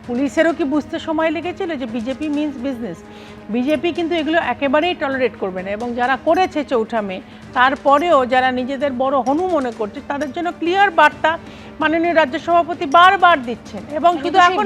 পুলিশেরও কি বুঝতে সময় লেগেছিল যে বিজেপি মিন্স বিজনেস? বিজেপি কিন্তু এগুলো একেবারেই টলারেট করবে না, এবং যারা করেছে 4 মে তারপরেও যারা নিজেদের বড় হনু মনে করছে তাদের জন্য ক্লিয়ার বার্তা মাননীয় রাজ্য সভাপতি বারবার দিচ্ছেন, এবং শুধু এখন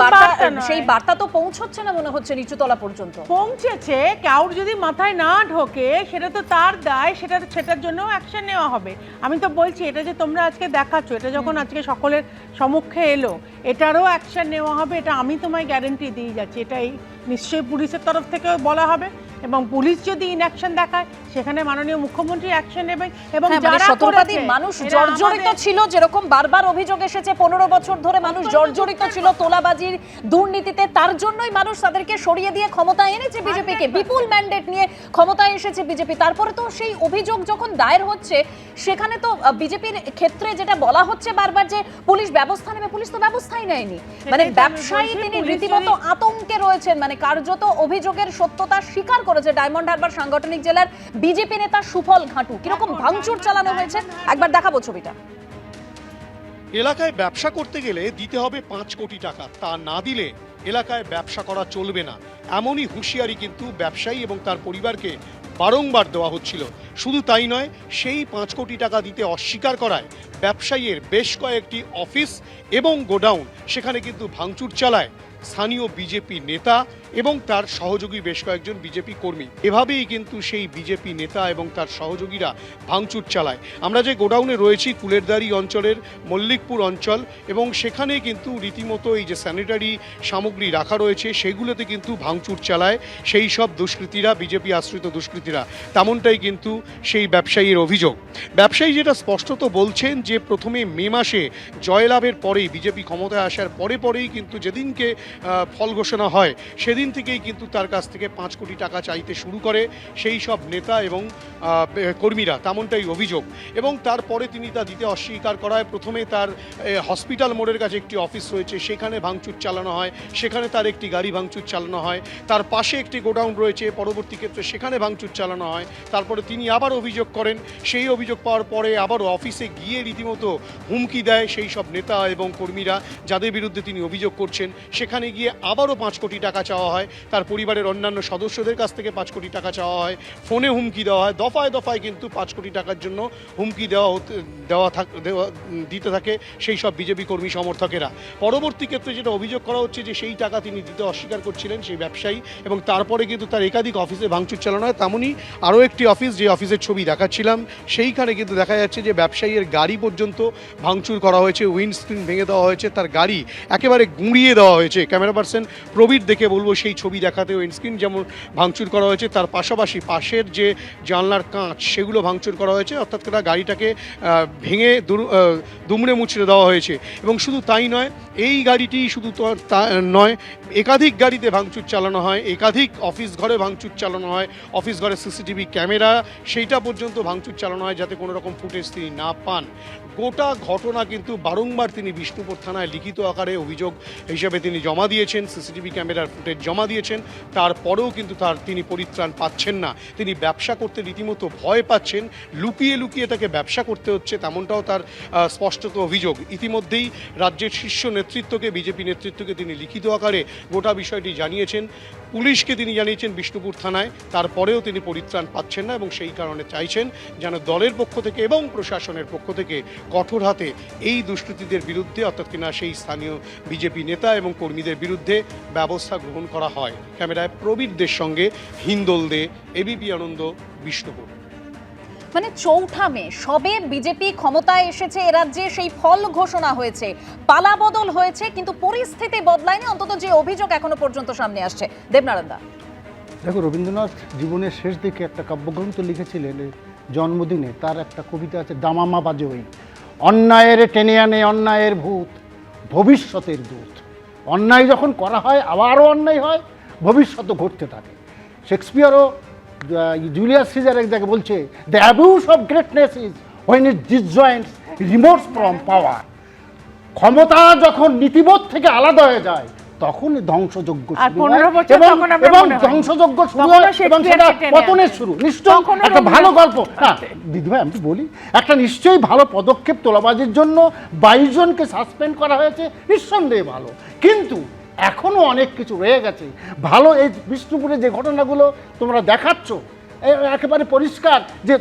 সেই বার্তা তো পৌঁছচ্ছে না মনে হচ্ছে নিচুতলা পর্যন্ত। পৌঁছেছে, কাউর যদি মাথায় না ঢোকে সেটা তো তার দায়, সেটার জন্য অ্যাকশন নেওয়া হবে। আমি তো বলছি, এটা যে তোমরা আজকে দেখাচ্ছ, এটা যখন আজকে সকলের সম্মুখে এলো, এটারও অ্যাকশন নেওয়া হবে, এটা আমি তোমায় গ্যারেন্টি দিয়ে যাচ্ছি। এটাই নিশ্চয়ই পুলিশের তরফ থেকেও বলা হবে, এবং পুলিশ যদি ইনঅ্যাকশন দেখায় সেখানে মাননীয় মুখ্যমন্ত্রী অ্যাকশন নেবেন। এবং যারা শতপ্রতিম মানুষ জর্জরিত ছিল, যেরকম বারবার অভিযোগ এসেছে 15 বছর ধরে মানুষ জর্জরিত ছিল তোলাবাজির দুর্নীতিতে, তার জন্যই মানুষ তাদেরকে সরিয়ে দিয়ে ক্ষমতায় এনেছে বিজেপিকে, বিপুল ম্যান্ডেট নিয়ে ক্ষমতায় এসেছে বিজেপি। তারপরে তো সেই অভিযোগ যখন দায়ের হচ্ছে, সেখানে তো বিজেপির ক্ষেত্রে যেটা বলা হচ্ছে বারবার যে পুলিশ ব্যবস্থা নেবে, পুলিশ তো ব্যবস্থাই নেয়নি। মানে ব্যবসায়ী তিনি রীতিমতো আতঙ্কে রয়েছেন, মানে কার্যত অভিযোগের সত্যতা স্বীকার করেছে ডায়মন্ড হারবার সাংগঠনিক জেলার বিজেপি নেতা সুফল ঘাটু। কিরকম ভাঙচুর চালানো হয়েছে একবার দেখাবো ছবিটা। এলাকায় ব্যবসা করতে গেলে দিতে হবে 5 কোটি টাকা, তা না দিলে এলাকায় ব্যবসা করা চলবে না, এমনই হুঁশিয়ারি কিন্তু ব্যবসায়ী এবং তার পরিবারকে বারংবার দেওয়া হচ্ছিল। শুধু তাই নয়, সেই 5 কোটি টাকা দিতে অস্বীকার করায় ব্যবসায়ীর বেশ কয়েকটি অফিস এবং গোডাউন সেখানে কিন্তু ভাঙচুর চালায় স্থানীয় বিজেপি নেতা এবং তার সহযোগী বেশ কয়েকজন বিজেপি কর্মী। এভাবেই কিন্তু সেই বিজেপি নেতা এবং তার সহযোগীরা ভাঙচুর চালায়। আমরা যে গোডাউনে রয়েছি কুলেরদারি অঞ্চলের মল্লিকপুর অঞ্চল, এবং সেখানে কিন্তু রীতিমতো এই যে স্যানিটারি সামগ্রী রাখা রয়েছে সেগুলোতে কিন্তু ভাঙচুর চালায় সেই সব দুষ্কৃতীরা, বিজেপি আশ্রিত দুষ্কৃতীরা। তেমনটাই কিন্তু সেই ব্যবসায়ীর অভিযোগ। ব্যবসায়ী যেটা স্পষ্টত বলছেন যে প্রথমে মে মাসে জয়লাভের পরেই, বিজেপি ক্ষমতায় আসার পরেই কিন্তু যেদিনকে ফল ঘোষণা হয় সেদিন থেকেই কিন্তু তার কাছ থেকে 5 কোটি টাকা চাইতে শুরু করে সেই সব নেতা এবং কর্মীরা, তেমনটাই অভিযোগ। এবং তারপরে তিনি তা দিতে অস্বীকার করায় প্রথমে তার হসপিটাল মোড়ের কাছে একটি অফিস রয়েছে সেখানে ভাঙচুর চালানো হয়, সেখানে তার একটি গাড়ি ভাঙচুর চালানো হয়। তার পাশে একটি গোডাউন রয়েছে, পরবর্তী ক্ষেত্রে সেখানে ভাঙচুর চালানো হয়। তারপরে তিনি আবার অভিযোগ করেন, সেই অভিযোগ পাওয়ার পরে আবারও অফিসে গিয়ে রীতিমতো হুমকি দেয় সেই সব নেতা এবং কর্মীরা যাদের বিরুদ্ধে তিনি অভিযোগ করছেন। সেখানে গিয়ে আবারও 5 কোটি টাকা চাওয়া হয়, তার পরিবারের অন্যান্য সদস্যদের কাছ থেকে 5 কোটি টাকা চাওয়া হয়, ফোনে হুমকি দেওয়া হয়, দফায় দফায় কিন্তু 5 কোটি টাকার জন্য হুমকি দিতে থাকে সেই সব বিজেপি কর্মী সমর্থকেরা। পরবর্তী ক্ষেত্রে যেটা অভিযোগ করা হচ্ছে যে সেই টাকা তিনি দিতে অস্বীকার করছিলেন সেই ব্যবসায়ী, এবং তারপরে কিন্তু তার একাধিক অফিসে ভাঙচুর চালানো হয়। তেমনই আরও একটি অফিস, যে অফিসের ছবি দেখাচ্ছিলাম, সেইখানে কিন্তু দেখা যাচ্ছে যে ব্যবসায়ীর গাড়ি পর্যন্ত ভাঙচুর করা হয়েছে, উইন্ডস্ক্রিন ভেঙে দেওয়া হয়েছে, তার গাড়ি একেবারে গুঁড়িয়ে দেওয়া হয়েছে। ক্যামেরা পার্সন প্রবীর দেখে বলবো সেই ছবি দেখাতে, উইন্ডস্ক্রিন যেমন ভাঙচুর করা হয়েছে, তার পাশাপাশি পাশের যে জানলার কাঁচ সেগুলো ভাঙচুর করা হয়েছে, অর্থাৎ গাড়িটাকে ভেঙে দুমড়ে মুচড়ে দেওয়া হয়েছে। এবং শুধু তাই নয়, এই গাড়িটি শুধু তা নয়, একাধিক গাড়িতে ভাঙচুর চালানো হয়, একাধিক অফিস ঘরে ভাঙচুর চালানো হয়, অফিস ঘরে সিসিটিভি ক্যামেরা সেইটা পর্যন্ত ভাঙচুর চালানো হয় যাতে কোনো রকম ফুটেজ তিনি না পান। গোটা ঘটনা কিন্তু বারংবার তিনি বিষ্ণুপুর থানায় লিখিত আকারে অভিযোগ হিসেবে তিনি জমা দিয়েছেন, সিসিটিভি ক্যামেরার ফুটেজ জমা দিয়েছেন। তারপরেও কিন্তু তিনি পরিত্রাণ পাচ্ছেন না, তিনি ব্যবসা করতে রীতিমতো ভয় পাচ্ছেন, লুকিয়ে লুকিয়ে তাকে ব্যবসা করতে হচ্ছে, তেমনটাও তার স্পষ্টত অভিযোগ। ইতিমধ্যেই রাজ্যের শীর্ষ নেতৃত্বকে, বিজেপি নেতৃত্বকে তিনি লিখিত আকারে গোটা বিষয়টি জানিয়েছেন, পুলিশকে তিনি জানিয়েছেন বিষ্ণুপুর থানায়, তারপরেও তিনি পরিত্রাণ পাচ্ছেন না, এবং সেই কারণে চাইছেন যেন দলের পক্ষ থেকে এবং প্রশাসনের পক্ষ থেকে কঠোর হাতে এই দুষ্কৃতীদের বিরুদ্ধে, অর্থাৎ কিনা সেই স্থানীয় বিজেপি নেতা এবং কর্মীদের বিরুদ্ধে ব্যবস্থা গ্রহণ করা হয়। ক্যামেরায় প্রবীরদের সঙ্গে হিন্দোল দে, এবিপি আনন্দ, বিষ্ণুপুর। মানে 4 মে সবে বিজেপি ক্ষমতায় এসেছে, এ রাজ্যে সেই ফল ঘোষণা হয়েছে, পালা বদল হয়েছে, কিন্তু পরিস্থিতি বদলায়নি, অন্তত যে অভিযোগ এখনো পর্যন্ত সামনে আসছে। দেবনারায়ণ দা, দেখো, রবীন্দ্রনাথ জীবনের শেষ দিকে একটা কাব্যগ্রন্থ লিখেছিলেন, জন্মদিনে তার একটা কবিতা আছে, দামামা বাজে ওই অন্যায়ের টেনে আনে অন্যায়ের ভূত, ভবিষ্যতের দূত। অন্যায় যখন করা হয় আবারও অন্যায় হয়, ভবিষ্যৎ ঘটতে থাকে। শেক্সপিয়ারও জুলিয়াস সিজার এক জায়গায় বলছে, the abuse of greatness is when it disjoins remorse from power. ক্ষমতা যখন নীতিবোধ থেকে আলাদা হয়ে যায় তখন ধ্বংসযজ্ঞ শুরু হয়, এবং ধ্বংসযজ্ঞ শুরু হয় এবং সেটা পতনের শুরু। নিশ্চয়ই একটা ভালো গল্প। হ্যাঁ দিদিভাই, আমি বলি, একটা নিশ্চয়ই ভালো পদক্ষেপ তোলাবাজির জন্য 22 জনকে সাসপেন্ড করা হয়েছে, নিঃসন্দেহে ভালো। কিন্তু এখনও অনেক কিছু রয়ে গেছে। ভালো এই বিষ্ণুপুরে যে ঘটনাগুলো তোমরা দেখাচ্ছ একেবারে পরিষ্কার যে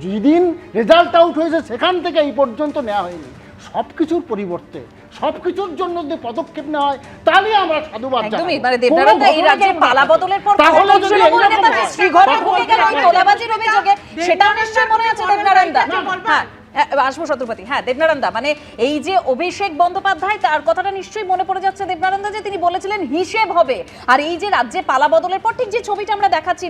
যেদিন রেজাল্ট আউট হয়েছে সেখান থেকে এই পর্যন্ত নেওয়া হয়নি। সব কিছুর পরিবর্তে সব কিছুর জন্য যদি পদক্ষেপ নেওয়া হয় তাহলে আমরা সাধুবাদ জানাবো। একদমই, মানে দেবনারায়ণ দা এই রাজ্যে পালাবদলের পর তাহলে কত যদি তৃণমূল এরকম নেতা হয়, শ্রীঘরে কথা ঢুকে গেল ওই বলতে তোলাবাজির অভিযোগে, সেটাও নিশ্চয়ই মনে আছে দেবনারায়ণ দা। বলবা? আসবো শত্রুপতি। হ্যাঁ দেবনারায়ণ দা, মানে এই যে অভিষেক বন্দ্যোপাধ্যায়, তার কথাটা নিশ্চয়ই মনে পড়ে যাচ্ছে দেবনারায়ণ দা, যে তিনি বলেছিলেন হিসেব হবে। আর এই যে রাজ্যে পালা বদলের পর ঠিক যে ছবিটা আমরা দেখাচ্ছি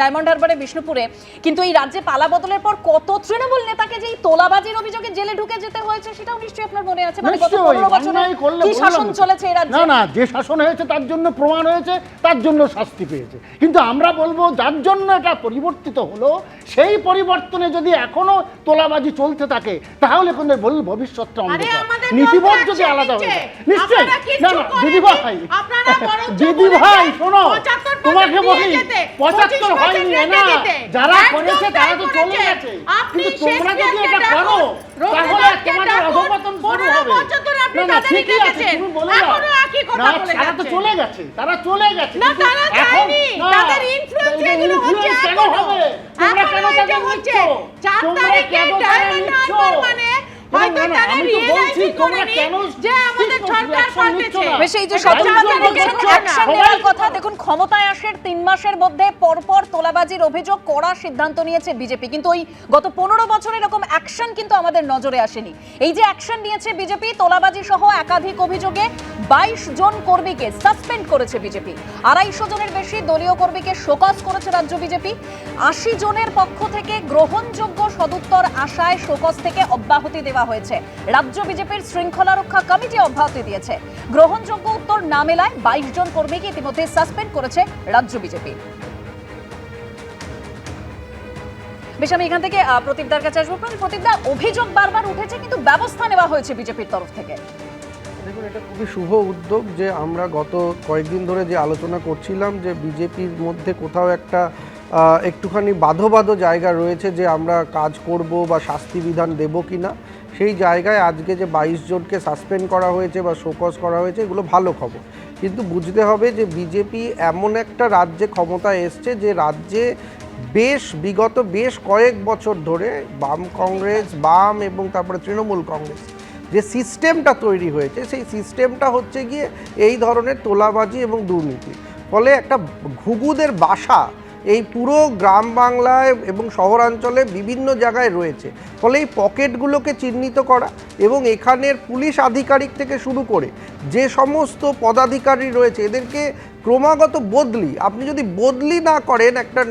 ডায়মন্ড হারবারে বিষ্ণুপুরে, কিন্তু এই রাজ্যে পালা বদলের পর কত তৃণমূল নেতাকে যে এই তোলাবাজির অভিযোগে জেলে ঢুকে যেতে হয়েছে সেটাও নিশ্চয়ই আপনার মনে আছে। মানে গত 15 বছরে কি শাসন চলেছে এই রাজ্যে। না না, যে শাসন হয়েছে তার জন্য প্রমাণ হয়েছে, তার জন্য শাস্তি পেয়েছে। কিন্তু আমরা বলবো যার জন্য এটা পরিবর্তিত হলো, সেই পরিবর্তনে যদি এখনো তোলাবাজি চলতে থাকে তাহলে কোনো ভবিষ্যৎটা অন্ধকার। নীতিবোধ যদি আলাদা হয়ে যায় নিশ্চয়ই। না না দিদি ভাই, দিদি ভাই শোনো, তোমাকে বলি 75 হয়নি না, যারা করেছে তারা তো চলে গেছে, কিন্তু তোমরা যদি এটা করো তাহলে তোমাদের অধঃপতন শুরু হবে। না না ঠিকই আছে, তুমি বলে দাও না, তারা তো চলে গেছে, তারা চলে গেছে। না তারা যায়নি, তাদের ইনফ্লুয়েন্স এগুলো হচ্ছে কেন হবে? তোমরা কেন তাদের নিচ্ছ? 4 তোমরা তারিখে কেন ডায়মন্ড নিচ্ছ? হারবার মানে হয়তো তারা আমি তো বলছি রিয়েলাইজ তোমরা করেনি কেন যে আমাদের সরকার পাল্টেছে। বেশ, এই যে শত্রুপতি বলছেন অ্যাকশন নেওয়ার কথা, দেখুন ক্ষমতায় আসার 3 মাসের মধ্যে পরপর তোলাবাজির অভিযোগ করার সিদ্ধান্ত নিয়েছে বিজেপি, কিন্তু ওই গত 15 বছর এরকম অ্যাকশন কিন্তু আমাদের নজরে আসেনি। এই যে অ্যাকশন নিয়েছে বিজেপি, তোলাবাজি সহ একাধিক অভিযোগে 22 জন কর্মীকে সাসপেন্ড করেছে বিজেপি, 250 জনের বেশি দলীয় কর্মীকে শোকজ করেছে রাজ্য বিজেপি, 80 জনের পক্ষ থেকে গ্রহণযোগ্য সদুত্তর আশায় শোকজ থেকে অব্যাহতি দেওয়া হয়েছে। রাজ্য বিজেপির শৃঙ্খলা রক্ষা কমিটি অব্যাহতি দিয়েছে। গ্রহণযোগ্য উত্তর না মেলায় 22 জন কর্মীকে ইতিমধ্যে সাসপেন্ড করেছে রাজ্য বিজেপি। বেশ, আমি এখান থেকে প্রদীপদার কাছে আসবো। প্রদীপদা, অভিযোগ বারবার উঠেছে কিন্তু ব্যবস্থা নেওয়া হয়েছে বিজেপির তরফ থেকে। দেখুন, এটা খুবই শুভ উদ্যোগ যে আমরা গত কয়েকদিন ধরে যে আলোচনা করছিলাম যে বিজেপির মধ্যে কোথাও একটা একটুখানি বাঁধো জায়গা রয়েছে যে আমরা কাজ করব বা শাস্তি বিধান দেব কিনা, সেই জায়গায় আজকে যে 22 জনকে সাসপেন্ড করা হয়েছে বা শোকজ করা হয়েছে, এগুলো ভালো খবর। কিন্তু বুঝতে হবে যে বিজেপি এমন একটা রাজ্যে ক্ষমতায় এসছে যে রাজ্যে বিগত বেশ কয়েক বছর ধরে বাম কংগ্রেস, বাম এবং তারপরে তৃণমূল কংগ্রেস যে সিস্টেমটা তৈরি হয়েছে, সেই সিস্টেমটা হচ্ছে গিয়ে এই ধরনের তোলাবাজি এবং দুর্নীতি। ফলে একটা ঘুঘুদের বাসা এই পুরো গ্রাম বাংলায় এবং শহরাঞ্চলে বিভিন্ন জায়গায় রয়েছে। ফলে এই পকেটগুলোকে চিহ্নিত করা এবং এখানের পুলিশ আধিকারিক থেকে শুরু করে যে সমস্ত পদাধিকারী রয়েছে এদেরকে ক্রমাগত বদলি, আপনি যদি বদলি না করেন একটা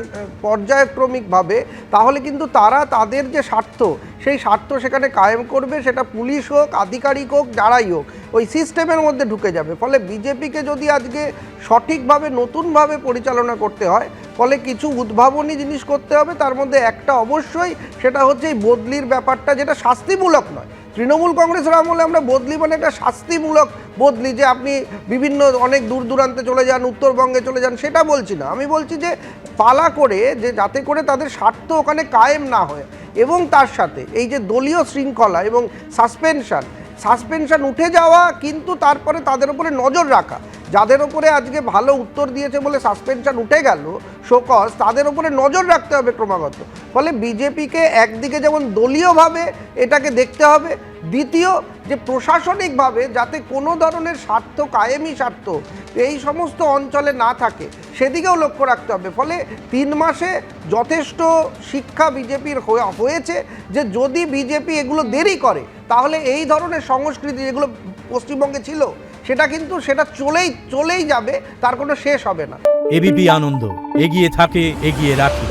পর্যায়ক্রমিকভাবে, তাহলে কিন্তু তারা তাদের যে স্বার্থ সেই স্বার্থ সেখানে কায়েম করবে, সেটা পুলিশ হোক, আধিকারিক হোক, যারাই হোক, ওই সিস্টেমের মধ্যে ঢুকে যাবে। ফলে বিজেপিকে যদি আজকে সঠিকভাবে নতুনভাবে পরিচালনা করতে হয়, ফলে কিছু উদ্ভাবনী জিনিস করতে হবে। তার মধ্যে একটা অবশ্যই সেটা হচ্ছে এই বদলির ব্যাপারটা, যেটা শাস্তিমূলক নয়। তৃণমূল কংগ্রেসের আমলে আমরা বদলি মানে একটা শাস্তিমূলক বদলি, যে আপনি বিভিন্ন অনেক দূর দূরান্তে চলে যান, উত্তরবঙ্গে চলে যান, সেটা বলছি না। আমি বলছি যে পালা করে, যে যাতে করে তাদের স্বার্থ ওখানে কায়েম না হয়, এবং তার সাথে এই যে দলীয় শৃঙ্খলা এবং সাসপেনশন উঠে যাওয়া, কিন্তু তারপরে তাদের উপরে নজর রাখা। যাদের উপরে আজকে ভালো উত্তর দিয়েছে বলে সাসপেনশন উঠে গেল, শোকজ, তাদের উপরে নজর রাখতে হবে ক্রমাগত। ফলে বিজেপিকে একদিকে যেমন দলীয়ভাবে এটাকে দেখতে হবে, দ্বিতীয় যে প্রশাসনিকভাবে যাতে কোনো ধরনের কায়েমি স্বার্থ এই সমস্ত অঞ্চলে না থাকে, সেদিকেও লক্ষ্য রাখতে হবে। ফলে 3 মাসে যথেষ্ট শিক্ষা বিজেপির হয়েছে যে যদি বিজেপি এগুলো দেরি করে, তাহলে এই ধরনের সংস্কৃতি যেগুলো পশ্চিমবঙ্গে ছিল সেটা চলেই যাবে, তার কোনো শেষ হবে না। এবিপি আনন্দ, এগিয়ে থাকে, এগিয়ে রাখে।